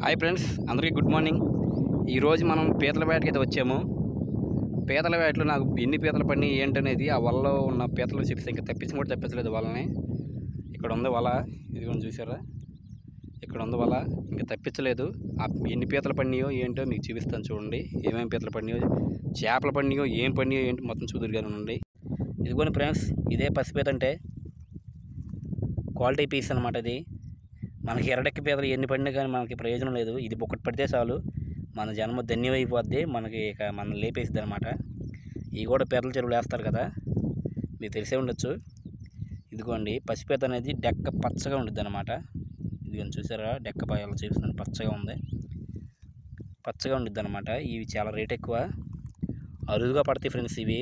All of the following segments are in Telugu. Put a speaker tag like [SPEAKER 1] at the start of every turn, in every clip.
[SPEAKER 1] హాయ్ ఫ్రెండ్స్, అందరికీ గుడ్ మార్నింగ్. ఈరోజు మనం పీతల వేటకి అయితే వచ్చాము. పీతల వేటలో నాకు ఎన్ని పీతలు పడినాయి ఏంటనేది ఆ వలలో ఉన్న పీతలు చూపిస్తే ఇంకా కూడా తప్పించలేదు వాళ్ళని. ఇక్కడ ఉంది వల, ఇదిగోండి చూసారా, ఇక్కడ ఉంది వల, ఇంకా తప్పించలేదు. ఎన్ని పీతలు పడినాయో ఏంటో మీకు చూపిస్తాను చూడండి. ఏమేమి పీతలు పడినాయో, చేపలు పడినాయో, ఏం పడినాయో ఏంటి మొత్తం చూదురుగానే ఉండండి. ఇదిగోండి ఫ్రెండ్స్, ఇదే పసిపీత అంటే క్వాలిటీ పీస్ అనమాట. ఇది మనకి ఎర్రడెక్క పీతలు ఎన్ని పడినా కానీ మనకి ప్రయోజనం లేదు. ఇది ఒకటి పడితే చాలు, మన జన్మ ధన్యమైపోద్ది. మనకి ఇక మనం లేపేసిద్ది అనమాట. ఇవి కూడా పీతల చెరువులు వేస్తారు కదా, మీకు తెలిసే ఉండొచ్చు. ఇదిగోండి, పసిపీత అనేది డెక్క పచ్చగా ఉంటుంది అనమాట. ఇదిగోండి చూసారా, డెక్క పాయాలు చూపిస్తుంది, పచ్చగా ఉంది, పచ్చగా ఉంటుంది అనమాట. ఇవి చాలా రేట్ ఎక్కువ, అరుదుగా పడతాయి ఫ్రెండ్స్. ఇవి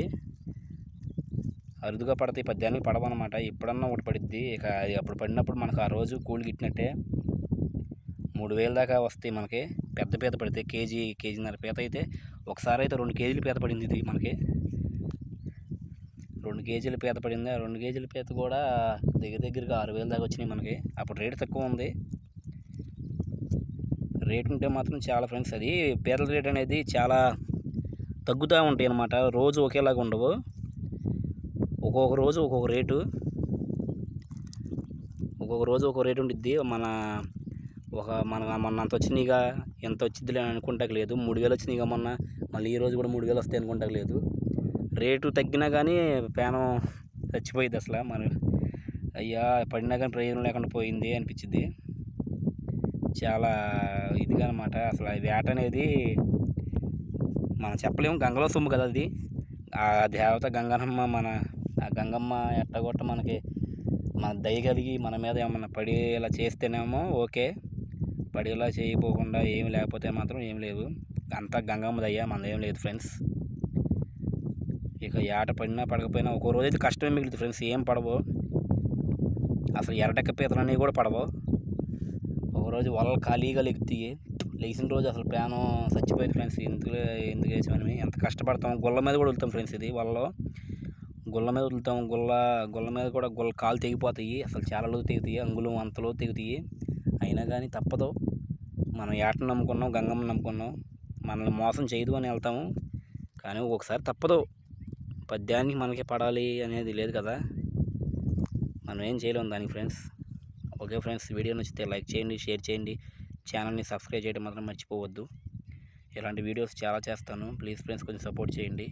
[SPEAKER 1] అరుదుగా పడతాయి, పద్యానికి పడవన్నమాట. ఎప్పుడన్నా ఒకటి పడిద్ది. ఇక అది అప్పుడు పడినప్పుడు మనకు ఆ రోజు కూలి గిట్టినట్టే. 3000 దాకా వస్తాయి మనకి పెద్ద పీత పడితే. కేజీన్నర పీత అయితే ఒకసారి అయితే 2 కేజీల పీత పడింది. ఇది మనకి 2 కేజీల పీత పడింది. ఆ 2 కేజీల పీత కూడా దగ్గరగా 6000 దాకా వచ్చినాయి మనకి. అప్పుడు రేటు తక్కువ ఉంది. రేటు ఉంటే మాత్రం చాలా ఫ్రెండ్స్. అది పీతల రేట్ అనేది చాలా తగ్గుతూ ఉంటాయి అన్నమాట. రోజు ఒకేలాగా ఉండవు, ఒక్కొక్క రోజు ఒక్కొక్క రేటు, ఒక్కొక్క రోజు ఒక్కొక్క రేటు ఉండిద్ది. మొన్న అంత వచ్చినాయిగా, ఎంత వచ్చిద్దిలే అని అనుకుంటాక లేదు. 3000 వచ్చినాయిగా మొన్న, మళ్ళీ ఈ రోజు కూడా 3000 వస్తాయి అనుకుంటాక లేదు. రేటు తగ్గినా కానీ పేనం చచ్చిపోయింది అసలు. మనం అయ్యా పడినా కానీ ప్రయోజనం లేకుండా పోయింది అనిపించింది. చాలా ఇదిగా అనమాట. అసలు ఆ వేట అనేది మనం చెప్పలేము. గంగలో సొమ్ము కదా అది. ఆ దేవత గంగమ్మ, ఆ గంగమ్మ ఎట్టగొట్ట మనకి మన దయ కలిగి మన మీద ఏమన్నా పడేలా చేస్తేనేమో ఓకే, పడేలా చేయకపోకుండా ఏమి లేకపోతే మాత్రం ఏం లేదు. అంతా గంగమ్మ దయ్య, మనదేం లేదు ఫ్రెండ్స్. ఇక ఏట పడినా పడకపోయినా ఒక్కో రోజు అయితే కష్టమే మిగులుతుంది ఫ్రెండ్స్. ఏం పడవు అసలు, ఎర్రడెక్క పీతలు అనేవి కూడా పడవు. ఒకరోజు వలలు ఖాళీగా లెగుతాయి. లేచిన రోజు అసలు ప్రాణం చచ్చిపోయింది ఫ్రెండ్స్. ఎందుకు వేసామని ఎంత కష్టపడతాం. గుళ్ళ మీద కూడా వెళ్తాం ఫ్రెండ్స్. ఇది వలలో గుళ్ళ మీద వదులుతాం. గుళ్ళ మీద కూడా కాలు తెగిపోతాయి. అసలు చాలా లోతు తెగుతాయి, అంగుళం అంతలో తెగుతాయి. అయినా కానీ తప్పదు. మనం ఏటను నమ్ముకున్నాం, గంగమ్మ నమ్ముకున్నాం, మనల్ని మోసం చేయదు అని వెళ్తాము. కానీ ఒకసారి తప్పదు. పద్యానికి మనకి పడాలి అనేది లేదు కదా, మనం ఏం చేయలేము దానికి ఫ్రెండ్స్. ఓకే ఫ్రెండ్స్, వీడియో నచ్చితే లైక్ చేయండి, షేర్ చేయండి, ఛానల్ని సబ్స్క్రైబ్ చేయడం మాత్రం మర్చిపోవద్దు. ఇలాంటి వీడియోస్ చాలా చేస్తాను. ప్లీజ్ ఫ్రెండ్స్, కొంచెం సపోర్ట్ చేయండి.